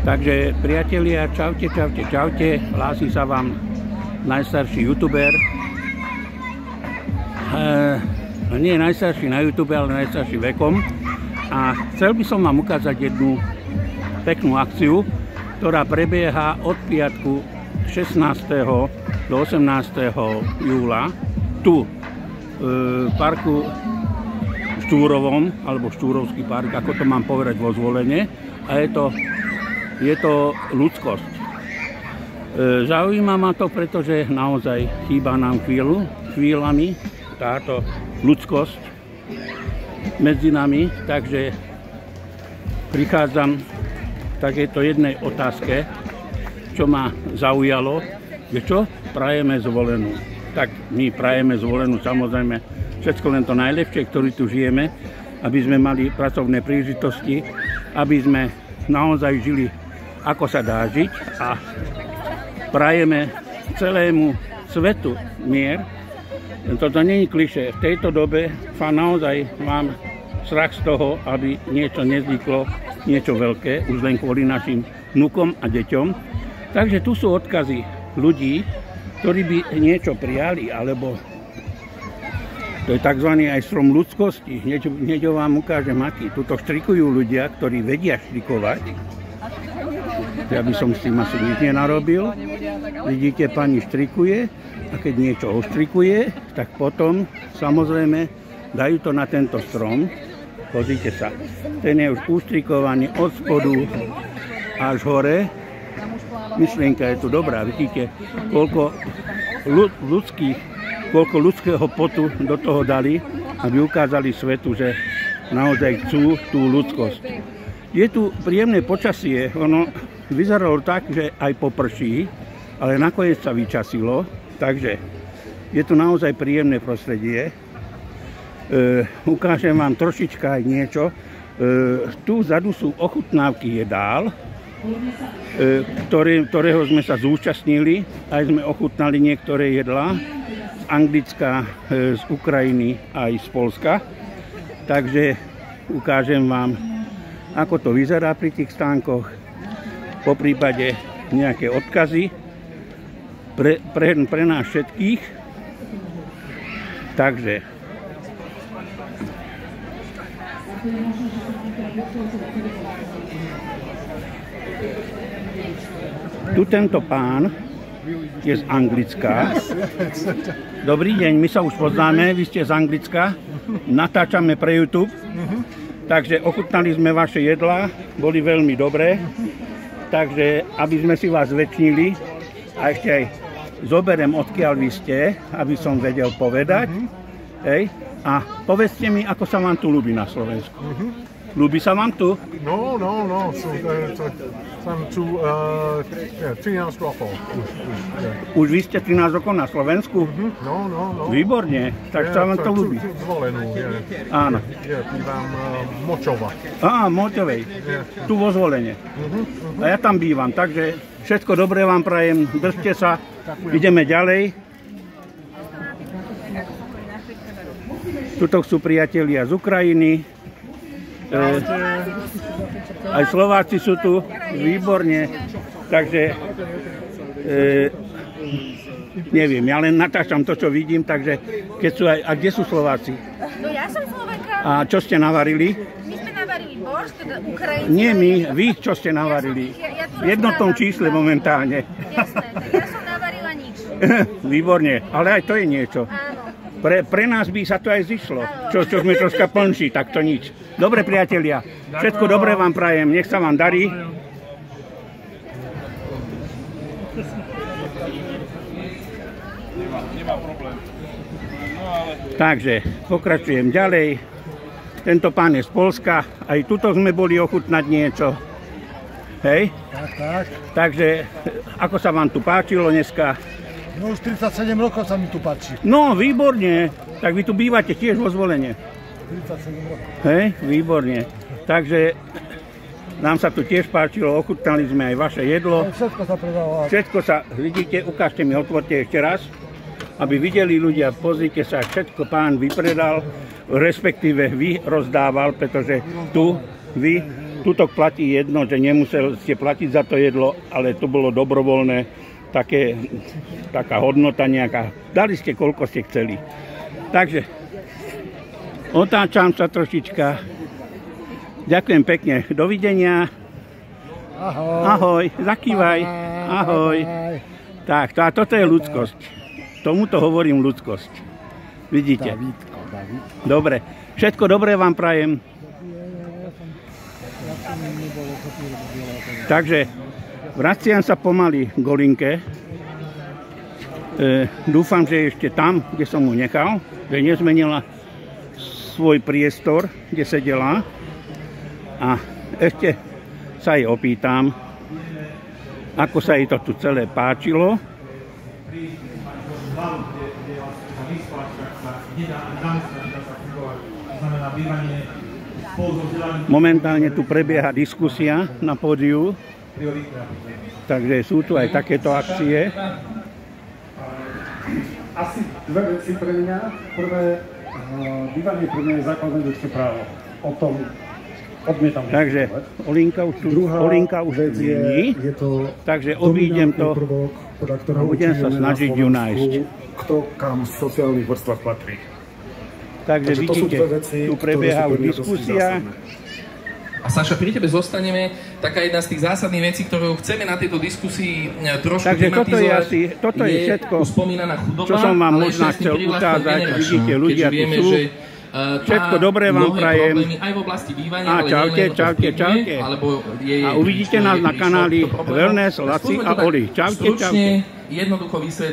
Takže priatelia, čaute, čaute, čaute. Hlási sa vám najstarší youtuber. Nie najstarší na YouTube, ale najstarší vekom. A chcel by som vám ukázať jednu peknú akciu, ktorá prebieha od piatku 16. do 18. júla tu v parku Štúrovom, alebo Štúrovský park, ako to mám povedať vo Zvolene. A je to ľudskosť. Zaujíma ma to, pretože naozaj chýba nám chvíľami táto ľudskosť medzi nami, takže prichádzam k takéto jednej otázke, čo ma zaujalo, že čo prajeme Zvolenú. Tak my prajeme Zvolenú samozrejme všetko len to najlepšie, ktorí tu žijeme, aby sme mali pracovné príležitosti, aby sme naozaj žili ako sa dá žiť, a prajeme celému svetu mier. Toto nie je klišé. V tejto dobe naozaj mám strach z toho, aby niečo nevzniklo, niečo veľké, už len kvôli našim vnukom a deťom. Takže tu sú odkazy ľudí, ktorí by niečo prijali, alebo to je tzv. Aj strom ľudskosti. Hneď vám ukážem aký. Tuto štrikujú ľudia, ktorí vedia štrikovať. Ja by som s tým asi nič nenarobil. Vidíte, pani štrikuje, a keď niečo oštrikuje, tak potom samozrejme dajú to na tento strom. Pozrite sa, ten je už uštrikovaný od spodu až hore. Myšlienka je tu dobrá, vidíte, koľko ľudského potu do toho dali, aby ukázali svetu, že naozaj chcú tú ľudskosť. Je tu príjemné počasie, ono vyzeralo tak, že aj poprší, ale nakoniec sa vyčasilo, takže je tu naozaj príjemné prostredie. Ukážem vám trošička aj niečo. Tu vzadu sú ochutnávky jedál, ktorého sme sa zúčastnili, aj sme ochutnali niektoré jedlá z Anglicka, z Ukrajiny aj z Polska. Takže ukážem vám, ako to vyzerá pri tých stánkoch, po prípade nejaké odkazy pre nás všetkých. Takže tu tento pán je z Anglicka. Dobrý deň, my sa už poznáme, vy ste z Anglicka, natáčame pre YouTube. Takže ochutnali sme vaše jedlá, boli veľmi dobré, takže aby sme si vás zväčšnili, a ešte aj zoberiem, odkiaľ vy ste, aby som vedel povedať. Hej. A povedzte mi, ako sa vám tu ľúbi na Slovensku. Ľúbi sa vám tu? No. Som tu 13 rokov. Už vy ste 13 rokov na Slovensku? No. Výborne, tak sa vám to ľúbi. Zvolenú, áno. Bývam Močova. Močovej. Tu vo Zvolene. A ja tam bývam, takže všetko dobré vám prajem, držte sa, ideme ďalej. Tuto sú priatelia z Ukrajiny. Aj Slováci sú tu, výborne, takže neviem, ja len natáčam to, čo vidím, takže keď sú aj, a kde sú Slováci? No ja som Slovenka. A čo ste navarili? My sme navarili boršt, teda Ukrajinci. Nie my, vy čo ste navarili? V jednotnom čísle momentálne. Jasné, tak ja som navarila nič. Výborne, ale aj to je niečo. Áno. Pre nás by sa to aj zišlo, čo sme troška plnší, tak to nič. Dobre, priatelia, všetko dobré vám prajem, nech sa vám darí. Takže pokračujem ďalej. Tento pán je z Polska, aj tuto sme boli ochutnať niečo. Hej? Tak. Takže ako sa vám tu páčilo dneska? No už 37 rokov sa mi tu páči. No, výborne. Tak vy tu bývate tiež vo Zvolene. 37 rokov. Hej, výborne. Takže nám sa tu tiež páčilo, ochutnali sme aj vaše jedlo. Všetko sa predávalo. Všetko sa, vidíte, ukážte mi, otvorte ešte raz, aby videli ľudia, pozrite sa, všetko pán vypredal, respektíve vy rozdával, pretože tu vy tuto platí jedno, že nemusel ste platiť za to jedlo, ale to bolo dobrovoľné, taká hodnota nejaká. Dali ste, koľko ste chceli. Takže otáčam sa trošička. Ďakujem pekne. Dovidenia. Ahoj. Ahoj. Zakývaj. Ahoj. Tak, a toto je ľudskosť. Tomuto hovorím ľudskosť. Vidíte? Dobre. Všetko dobré vám prajem. Takže vraciam sa pomaly k Olinke. Dúfam, že je ešte tam, kde som mu nechal, že nezmenila svoj priestor, kde sedela. A ešte sa jej opýtam, ako sa jej to tu celé páčilo. Momentálne tu prebieha diskusia na pódiu, takže sú tu aj takéto akcie. Asi dve veci pre mňa. Prvé, bývanie pre mňa je základné ľudské právo. O tom odmietam. Takže Olinka už nie. Takže obídem to a budem sa snažiť ju nájsť. Kto kam v sociálnych vrstvách patrí. Takže vidíte, tu prebieha už diskusia. A Saša, pri tebe zostaneme taká jedna z tých zásadných vecí, ktorú chceme na tejto diskusii trošku tematizovať. Toto je všetko, spomínaná chudoba, čo som vám možno chcel ukázať. Vidíte, ľudia tu sú. Všetko dobré vám prajem. Aj v oblasti bývania, a čaute. A uvidíte nás na kanáli Wellness, Laci a Oli. Čaute. Stručne, jednoducho vysvetliť.